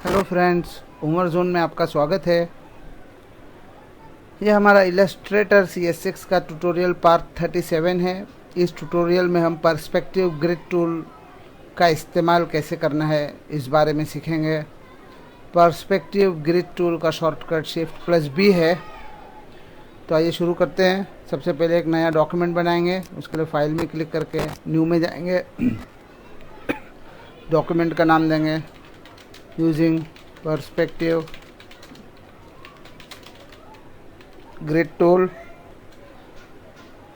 Hello friends, Umar zone में आपका स्वागत है। ये हमारा इलस्ट्रेटर CS6 का ट्यूटोरियल पार्ट 37 है। इस ट्यूटोरियल में हम पर्सपेक्टिव ग्रिड टूल का इस्तेमाल कैसे करना है इस बारे में सीखेंगे। पर्सपेक्टिव ग्रिड टूल का शॉर्टकट Shift+B है। तो आइए शुरू करते हैं। सबसे पहले एक नया डॉक्यूमेंट बनाएंगे। उसके लिए फाइल में क्लिक करके न्यू में जाएंगे। डॉक्यूमेंट का नाम देंगे using perspective grid tool.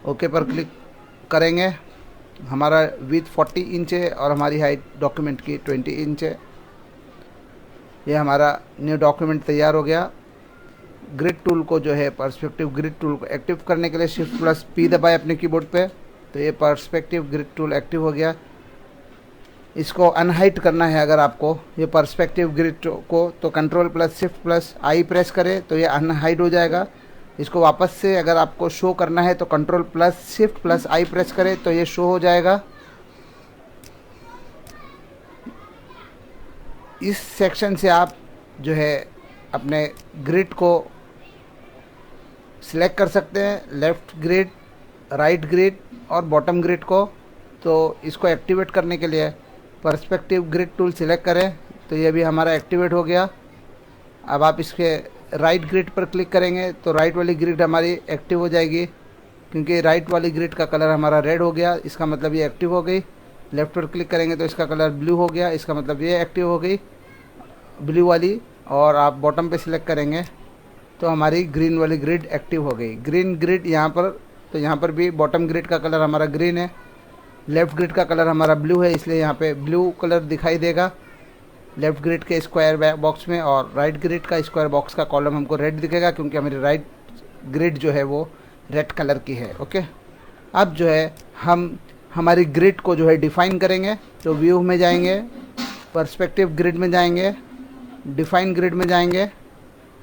Okay पर क्लिक करेंगे। हमारा विड्थ 40 इंच है और हमारी हाइट डॉक्यूमेंट की 20 इंच है। ये हमारा न्यू डॉक्यूमेंट तैयार हो गया। ग्रिड टूल को जो है पर्सपेक्टिव ग्रिड टूल को एक्टिव करने के लिए Shift+P दबाए अपने कीबोर्ड पे। तो ये पर्सपेक्टिव ग्रिड टूल एक्टिव हो गया। इसको अनहाइट करना है अगर आपको ये पर्सपेक्टिव ग्रिड को, तो Ctrl+Shift+I प्रेस करें तो ये अनहाइड हो जाएगा। इसको वापस से अगर आपको शो करना है तो Ctrl+Shift+I प्रेस करें तो ये शो हो जाएगा। इस सेक्शन से आप जो है अपने ग्रिड को सिलेक्ट कर सकते हैं, लेफ़्ट ग्रिड, राइट ग्रिड और बॉटम ग्रिड को। तो इसको एक्टिवेट करने के लिए पर्सपेक्टिव ग्रिड टूल सिलेक्ट करें तो ये भी हमारा एक्टिवेट हो गया। अब आप इसके राइट ग्रिड पर क्लिक करेंगे तो राइट वाली ग्रिड हमारी एक्टिव हो जाएगी, क्योंकि राइट वाली ग्रिड का कलर हमारा रेड हो गया, इसका मतलब ये एक्टिव हो गई। लेफ़्ट पर क्लिक करेंगे तो इसका कलर ब्लू हो गया, इसका मतलब ये एक्टिव हो गई ब्लू वाली। और आप बॉटम पे सिलेक्ट करेंगे तो हमारी ग्रीन वाली ग्रिड एक्टिव हो गई। ग्रीन ग्रिड यहाँ पर, तो यहाँ पर भी बॉटम ग्रिड का कलर हमारा ग्रीन है, लेफ़्ट ग्रिड का कलर हमारा ब्लू है, इसलिए यहाँ पे ब्लू कलर दिखाई देगा लेफ़्ट ग्रिड के स्क्वायर बॉक्स में। और राइट ग्रिड का स्क्वायर बॉक्स का कॉलम हमको रेड दिखेगा, क्योंकि हमारी राइट ग्रिड जो है वो रेड कलर की है। ओके, अब जो है हम हमारी ग्रिड को जो है डिफ़ाइन करेंगे। तो व्यू में जाएंगे, पर्सपेक्टिव ग्रिड में जाएंगे, डिफ़ाइन ग्रिड में जाएंगे।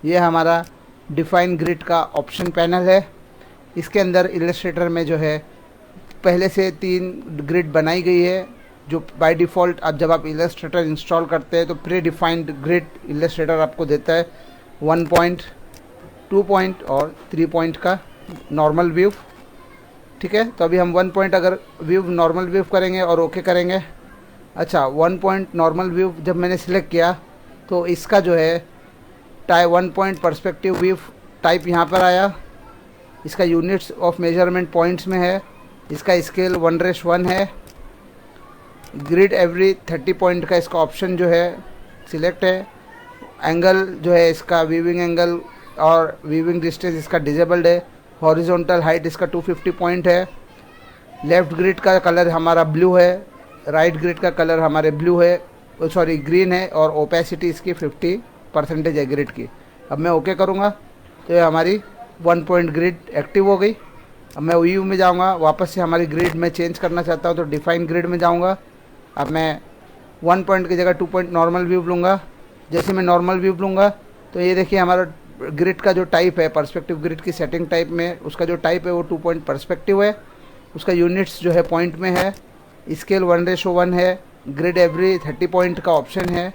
ये हमारा डिफ़ाइन ग्रिड का ऑप्शन पैनल है। इसके अंदर इलस्ट्रेटर में जो है पहले से 3 ग्रिड बनाई गई है, जो बाय डिफ़ॉल्ट अब जब आप इलस्ट्रेटर इंस्टॉल करते हैं तो प्री डिफाइंड ग्रिड इलस्ट्रेटर आपको देता है 1 पॉइंट, 2 पॉइंट और 3 पॉइंट का नॉर्मल व्यू। ठीक है, तो अभी हम 1 पॉइंट अगर व्यू नॉर्मल व्यू करेंगे और ओके करेंगे। अच्छा, 1 पॉइंट नॉर्मल व्यू जब मैंने सिलेक्ट किया तो इसका जो है type 1 point perspective view type यहाँ पर आया। इसका यूनिट्स ऑफ मेजरमेंट पॉइंट्स में है। इसका स्केल 1:1 है। ग्रिड एवरी 30 पॉइंट का इसका ऑप्शन जो है सिलेक्ट है। एंगल जो है इसका वीविंग एंगल और वीविंग डिस्टेंस इसका डिजेबल्ड है। हॉरिजॉन्टल हाइट इसका 250 पॉइंट है। लेफ़्ट ग्रिड का कलर हमारा ब्लू है, राइट ग्रिड का कलर हमारे ब्लू है, सॉरी ग्रीन है, और ओपेसिटी इसकी 50% है ग्रिड की। अब मैं ओके करूँगा तो ये हमारी 1 पॉइंट ग्रिड एक्टिव हो गई। अब मैं व्यू में जाऊँगा, वापस से हमारी ग्रिड में चेंज करना चाहता हूँ तो डिफ़ाइन ग्रिड में जाऊँगा। अब मैं 1 पॉइंट की जगह 2 पॉइंट नॉर्मल व्यू लूँगा। जैसे मैं नॉर्मल व्यू लूँगा तो ये देखिए हमारा ग्रिड का जो टाइप है, पर्सपेक्टिव ग्रिड की सेटिंग टाइप में उसका जो टाइप है वो 2 पॉइंट पर्सपेक्टिव है। उसका यूनिट्स जो है पॉइंट में है। स्केल 1:1 है। ग्रिड एवरी 30 पॉइंट का ऑप्शन है,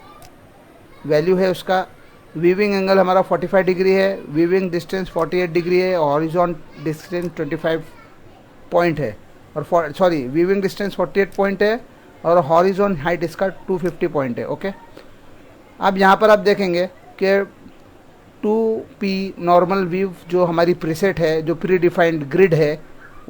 वैल्यू है उसका। वीविंग एंगल हमारा 45 डिग्री है, वीविंग डिस्टेंस 48 डिग्री है, हॉरिजॉन्ट डिस्टेंस 25 पॉइंट है, और सॉरी वीविंग डिस्टेंस 48 पॉइंट है और हॉरिजॉन हाइट इसका 250 पॉइंट है। ओके, अब यहाँ पर आप देखेंगे कि 2P नॉर्मल व्यू जो हमारी प्रीसेट है, जो प्री डिफाइंड ग्रिड है,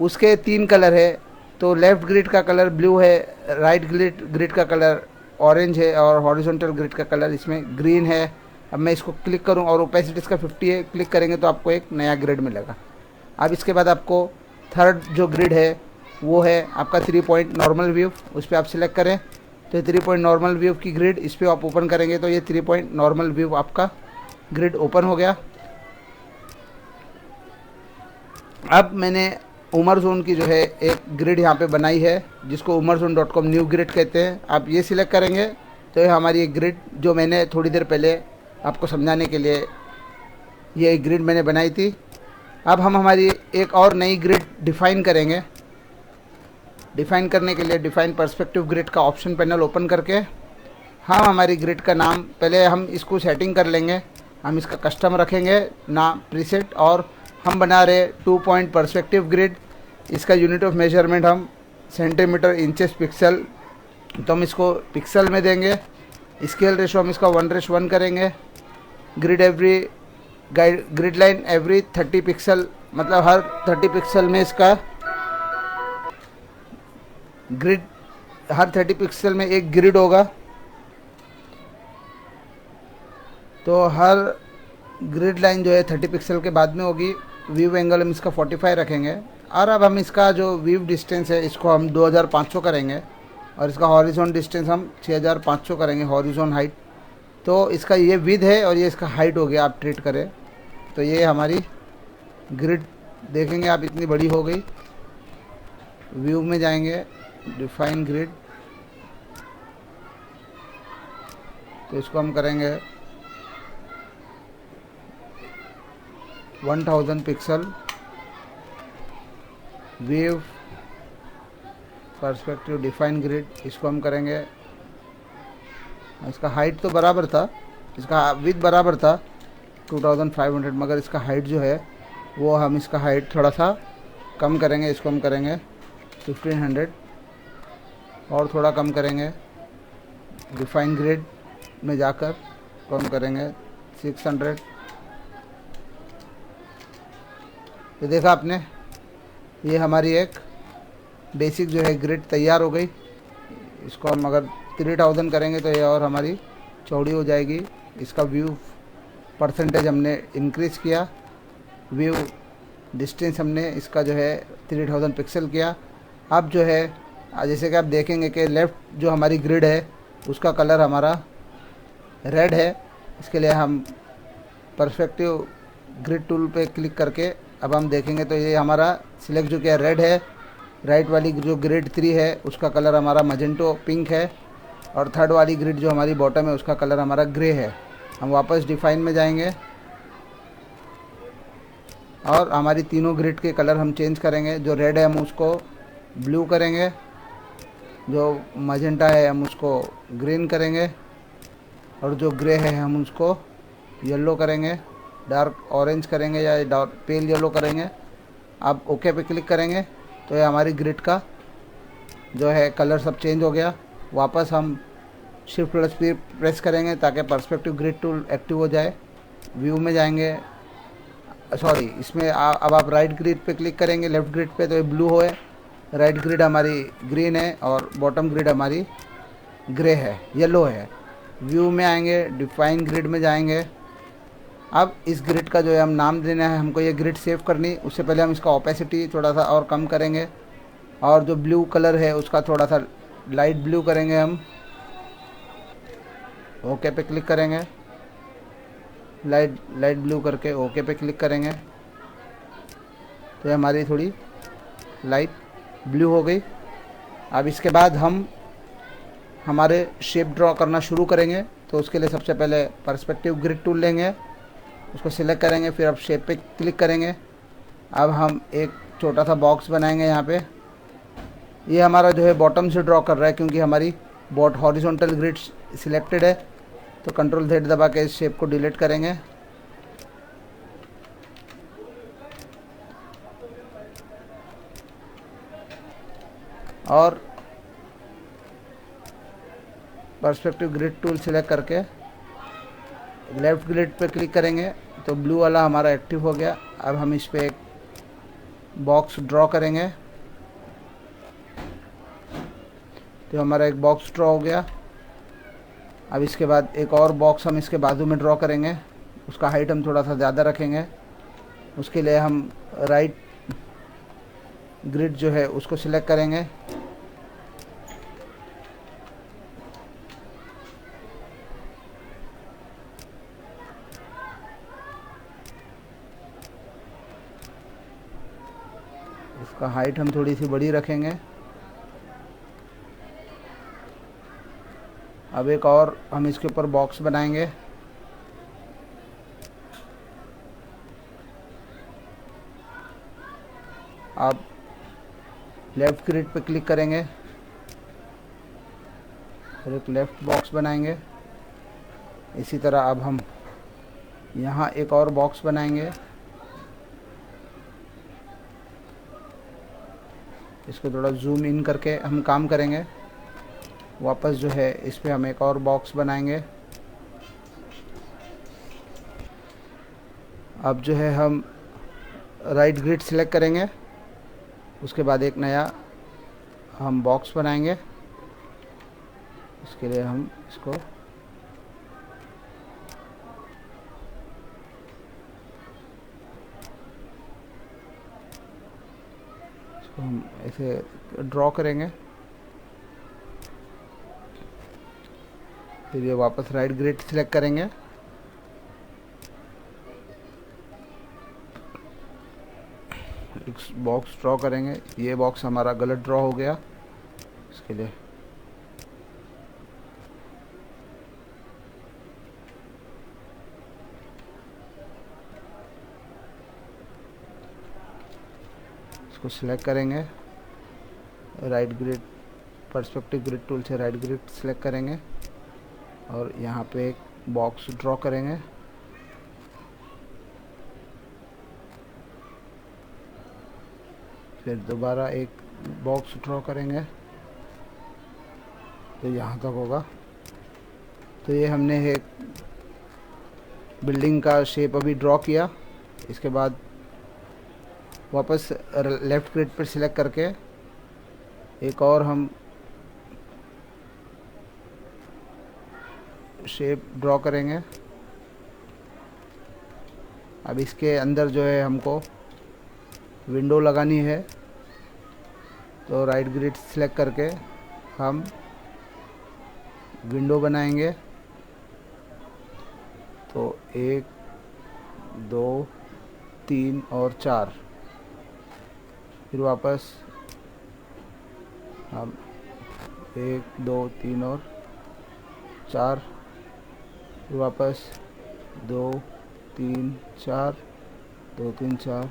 उसके 3 कलर है। तो लेफ़्ट ग्रिड का कलर ब्लू है, राइट ग्रिड का कलर ऑरेंज है और हॉरिजॉन्टल ग्रिड का कलर इसमें ग्रीन है। अब मैं इसको क्लिक करूं और ओपेसिटी इसका 50 है, क्लिक करेंगे तो आपको एक नया ग्रिड मिलेगा। अब इसके बाद आपको थर्ड जो ग्रिड है वो है आपका 3 पॉइंट नॉर्मल व्यू, उस पर आप सिलेक्ट करें तो ये 3 पॉइंट नॉर्मल व्यू की ग्रिड, इस पर आप ओपन करेंगे तो ये 3 पॉइंट नॉर्मल व्यू आपका ग्रिड ओपन हो गया। अब मैंने उमर जोन की जो है एक ग्रिड यहाँ पे बनाई है, जिसको umerzone.com न्यू ग्रिड कहते हैं। आप ये सिलेक्ट करेंगे तो ये हमारी एक ग्रिड जो मैंने थोड़ी देर पहले आपको समझाने के लिए ये एक ग्रिड मैंने बनाई थी। अब हम हमारी एक और नई ग्रिड डिफ़ाइन करेंगे। डिफ़ाइन करने के लिए डिफ़ाइन पर्सपेक्टिव ग्रिड का ऑप्शन पैनल ओपन करके हम हमारी ग्रिड का नाम पहले हम इसको सेटिंग कर लेंगे। हम इसका कस्टम रखेंगे नाम प्रीसेट, और हम बना रहे 2 पॉइंट पर्सपेक्टिव ग्रिड। इसका यूनिट ऑफ मेजरमेंट हम सेंटीमीटर, इंचेस, पिक्सल, तो हम इसको पिक्सल में देंगे। स्केल रेशो हम इसका 1:1 करेंगे। ग्रिड लाइन एवरी 30 पिक्सल, मतलब हर 30 पिक्सल में इसका ग्रिड, हर 30 पिक्सल में एक ग्रिड होगा। तो हर ग्रिड लाइन जो है 30 पिक्सल के बाद में होगी। व्यू एंगल हम इसका 45 रखेंगे। और अब हम इसका जो व्यू डिस्टेंस है इसको हम 2500 करेंगे, और इसका हॉरिजॉन डिस्टेंस हम 6500 करेंगे, हॉरिजॉन हाइट। तो इसका ये विड्थ है और ये इसका हाइट हो गया, आप ट्रीट करें तो ये हमारी ग्रिड देखेंगे आप इतनी बड़ी हो गई। व्यू में जाएंगे, डिफाइन ग्रिड, तो इसको हम करेंगे 1000 pixel. View perspective define grid, इसको हम करेंगे, इसका हाइट तो बराबर था, इसका विड्थ बराबर था 2500, मगर इसका हाइट जो है वो हम इसका हाइट थोड़ा सा कम करेंगे। इसको हम करेंगे 1500 और थोड़ा कम करेंगे। डिफाइन ग्रिड में जाकर तो हम करेंगे 600। तो देखा आपने, ये हमारी एक बेसिक जो है ग्रिड तैयार हो गई। इसको हम अगर 3000 करेंगे तो ये और हमारी चौड़ी हो जाएगी। इसका व्यू परसेंटेज हमने इंक्रीज़ किया, व्यू डिस्टेंस हमने इसका जो है 3000 पिक्सल किया। अब जो है जैसे कि आप देखेंगे कि लेफ़्ट जो हमारी ग्रिड है उसका कलर हमारा रेड है। इसके लिए हम पर्सपेक्टिव ग्रिड टूल पे क्लिक करके अब हम देखेंगे तो ये हमारा सिलेक्ट जो किया रेड है। राइट वाली जो ग्रिड 3 है उसका कलर हमारा मजेंटो पिंक है, और थर्ड वाली ग्रिड जो हमारी बॉटम है उसका कलर हमारा ग्रे है। हम वापस डिफाइन में जाएंगे और हमारी तीनों ग्रिड के कलर हम चेंज करेंगे। जो रेड है हम उसको ब्लू करेंगे, जो मजेंटा है हम उसको ग्रीन करेंगे, और जो ग्रे है हम उसको येलो करेंगे, डार्क ऑरेंज करेंगे या डार्क पेल येलो करेंगे। आप ओके पे क्लिक करेंगे तो ये हमारी ग्रिड का जो है कलर सब चेंज हो गया। वापस हम Shift+P प्रेस करेंगे ताकि पर्सपेक्टिव ग्रिड टूल एक्टिव हो जाए। व्यू में जाएंगे, सॉरी इसमें अब आप राइट ग्रिड पे क्लिक करेंगे, लेफ़्ट ग्रिड पे तो ये ब्लू है, राइट ग्रिड हमारी ग्रीन है और बॉटम ग्रिड हमारी ग्रे है, येलो है। व्यू में आएंगे, डिफाइन ग्रिड में जाएंगे। अब इस ग्रिड का जो है हम नाम देना है, हमको ये ग्रिड सेव करनी। उससे पहले हम इसका ओपेसिटी थोड़ा सा और कम करेंगे, और जो ब्लू कलर है उसका थोड़ा सा लाइट ब्लू करेंगे हम। ओके पे क्लिक करेंगे, लाइट ब्लू करके ओके पे क्लिक करेंगे तो ये हमारी थोड़ी लाइट ब्लू हो गई। अब इसके बाद हम हमारे शेप ड्रॉ करना शुरू करेंगे। तो उसके लिए सबसे पहले पर्सपेक्टिव ग्रिड टूल लेंगे, उसको सिलेक्ट करेंगे, फिर अब शेप पे क्लिक करेंगे। अब हम एक छोटा सा बॉक्स बनाएंगे यहाँ पे। ये हमारा जो है बॉटम से ड्रॉ कर रहा है क्योंकि हमारी हॉरिजॉन्टल ग्रिड सिलेक्टेड है। तो Ctrl Z दबा के इस शेप को डिलीट करेंगे। और पर्सपेक्टिव ग्रिड टूल सिलेक्ट करके लेफ़्ट ग्रिड पे क्लिक करेंगे तो ब्लू वाला हमारा एक्टिव हो गया। अब हम इस पे एक बॉक्स ड्रॉ करेंगे, तो हमारा एक बॉक्स ड्रॉ हो गया। अब इसके बाद एक और बॉक्स हम इसके बाजू में ड्रॉ करेंगे, उसका हाइट हम थोड़ा सा ज़्यादा रखेंगे। उसके लिए हम राइट ग्रिड जो है उसको सिलेक्ट करेंगे, उसका हाइट हम थोड़ी सी बड़ी रखेंगे। अब एक और हम इसके ऊपर बॉक्स बनाएंगे। आप लेफ़्ट ग्रिड पे क्लिक करेंगे, फिर एक लेफ़्ट बॉक्स बनाएंगे। इसी तरह अब हम यहाँ एक और बॉक्स बनाएंगे। इसको थोड़ा जूम इन करके हम काम करेंगे। वापस जो है इस पे हम एक और बॉक्स बनाएंगे। अब जो है हम राइट ग्रिड सिलेक्ट करेंगे। उसके बाद एक नया हम बॉक्स बनाएंगे। इसके लिए हम इसको हम ऐसे ड्रॉ करेंगे। फिर ये वापस राइट ग्रिड सिलेक्ट करेंगे। एक बॉक्स ड्रॉ करेंगे। ये बॉक्स हमारा गलत ड्रॉ हो गया। इसके लिए इसको सिलेक्ट करेंगे। Right grid perspective grid tool से राइट ग्रिड सिलेक्ट करेंगे और यहाँ पे एक बॉक्स ड्रॉ करेंगे। फिर दोबारा एक बॉक्स ड्रॉ करेंगे। तो यहाँ तक होगा। तो ये हमने एक बिल्डिंग का शेप अभी ड्रॉ किया। इसके बाद वापस लेफ़्ट ग्रिड पर सिलेक्ट करके एक और हम शेप ड्रॉ करेंगे। अब इसके अंदर जो है हमको विंडो लगानी है। तो राइट ग्रिड सिलेक्ट करके हम विंडो बनाएंगे। तो 1 2 3 और 4। फिर वापस हम 1 2 3 और 4। फिर वापस 2 3 4 2 3 4।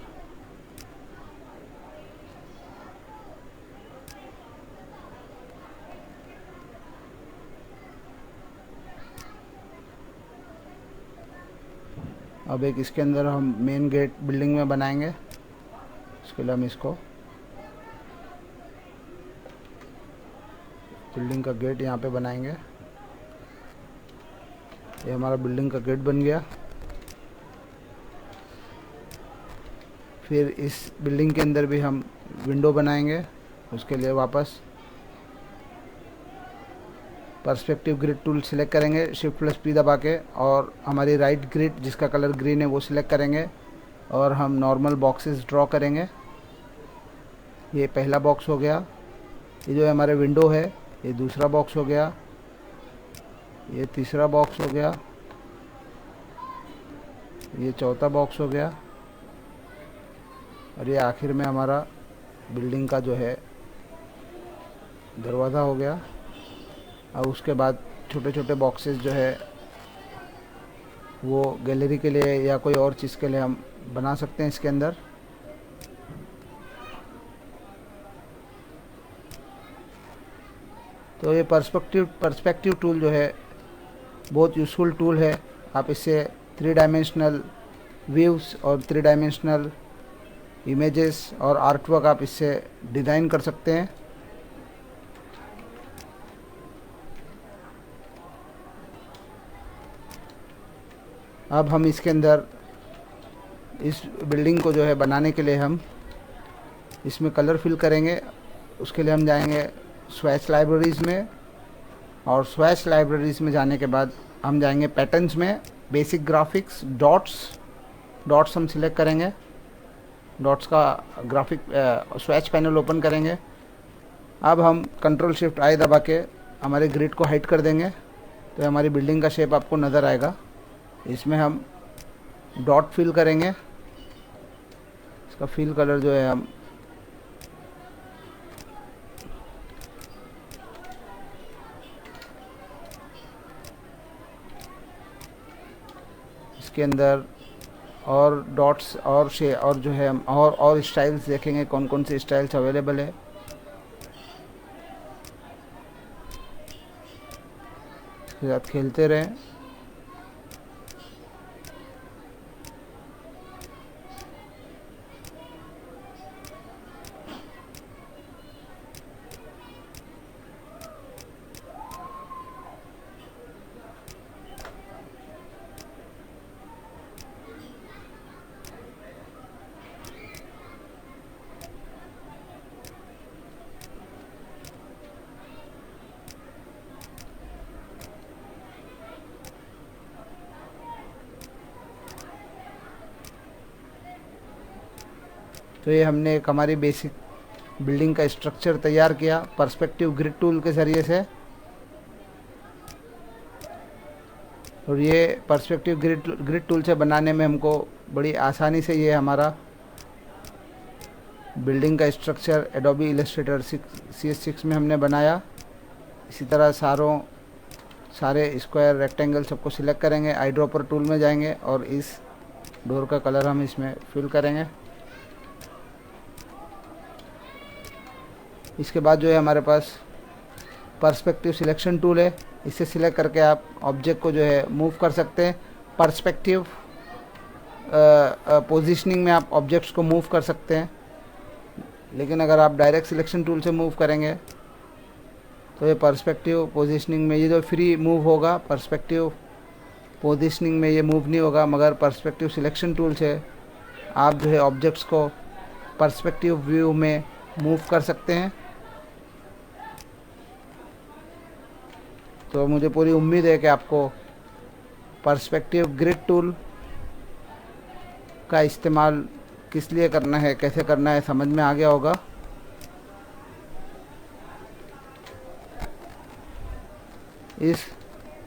अब एक इसके अंदर हम मेन गेट बिल्डिंग में बनाएंगे। इसके लिए हम इसको बिल्डिंग का गेट यहाँ पे बनाएंगे। ये हमारा बिल्डिंग का गेट बन गया। फिर इस बिल्डिंग के अंदर भी हम विंडो बनाएंगे। उसके लिए वापस पर्सपेक्टिव ग्रिड टूल सिलेक्ट करेंगे Shift+P दबा के और हमारी राइट ग्रिड जिसका कलर ग्रीन है वो सिलेक्ट करेंगे और हम नॉर्मल बॉक्सेस ड्रॉ करेंगे। ये पहला बॉक्स हो गया। ये जो है हमारे विंडो है। ये दूसरा बॉक्स हो गया। ये तीसरा बॉक्स हो गया। ये चौथा बॉक्स हो गया और ये आखिर में हमारा बिल्डिंग का जो है दरवाज़ा हो गया। और उसके बाद छोटे छोटे बॉक्सेस जो है वो गैलरी के लिए या कोई और चीज़ के लिए हम बना सकते हैं इसके अंदर। तो ये पर्सपेक्टिव टूल जो है बहुत यूज़फुल टूल है। आप इससे 3 डायमेंशनल व्यूज़ और 3 डायमेंशनल इमेजेस और आर्टवर्क आप इससे डिज़ाइन कर सकते हैं। अब हम इसके अंदर इस बिल्डिंग को जो है बनाने के लिए हम इसमें कलर फिल करेंगे। उसके लिए हम जाएंगे स्वैच लाइब्रेरीज़ में और स्वैच लाइब्रेरीज़ में जाने के बाद हम जाएंगे पैटर्न्स में बेसिक ग्राफिक्स डॉट्स हम सिलेक्ट करेंगे। डॉट्स का ग्राफिक स्वैच पैनल ओपन करेंगे। अब हम Ctrl+Shift+I दबा के हमारे ग्रिड को हाइड कर देंगे तो हमारी बिल्डिंग का शेप आपको नज़र आएगा। इसमें हम डॉट फिल करेंगे। इसका फिल कलर जो है हम इसके अंदर और डॉट्स और जो है हम और स्टाइल्स देखेंगे कौन कौन से स्टाइल्स अवेलेबल है। इसके साथ खेलते रहें। तो ये हमने एक हमारी बेसिक बिल्डिंग का स्ट्रक्चर तैयार किया पर्सपेक्टिव ग्रिड टूल के ज़रिए से। और ये पर्सपेक्टिव ग्रिड टूल से बनाने में हमको बड़ी आसानी से ये हमारा बिल्डिंग का स्ट्रक्चर एडोबी इलस्ट्रेटर CS6 में हमने बनाया। इसी तरह सारे स्क्वायर रेक्टेंगल सबको सिलेक्ट करेंगे, आई ड्रॉपर टूल में जाएंगे और इस डोर का कलर हम इसमें फिल करेंगे। इसके बाद जो है हमारे पास पर्सपेक्टिव सिलेक्शन टूल है, इसे सिलेक्ट करके आप ऑब्जेक्ट को जो है मूव कर सकते हैं। पर्सपेक्टिव पोजीशनिंग में आप ऑब्जेक्ट्स को मूव कर सकते हैं, लेकिन अगर आप डायरेक्ट सिलेक्शन टूल से मूव करेंगे तो ये पर्सपेक्टिव पोजीशनिंग में ये जो फ्री मूव होगा, पर्सपेक्टिव पोजीशनिंग में ये मूव नहीं होगा, मगर पर्सपेक्टिव सिलेक्शन टूल से आप जो है ऑब्जेक्ट्स को पर्सपेक्टिव व्यू में मूव कर सकते हैं। तो मुझे पूरी उम्मीद है कि आपको पर्सपेक्टिव ग्रिड टूल का इस्तेमाल किस लिए करना है, कैसे करना है, समझ में आ गया होगा। इस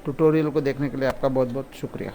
ट्यूटोरियल को देखने के लिए आपका बहुत बहुत शुक्रिया।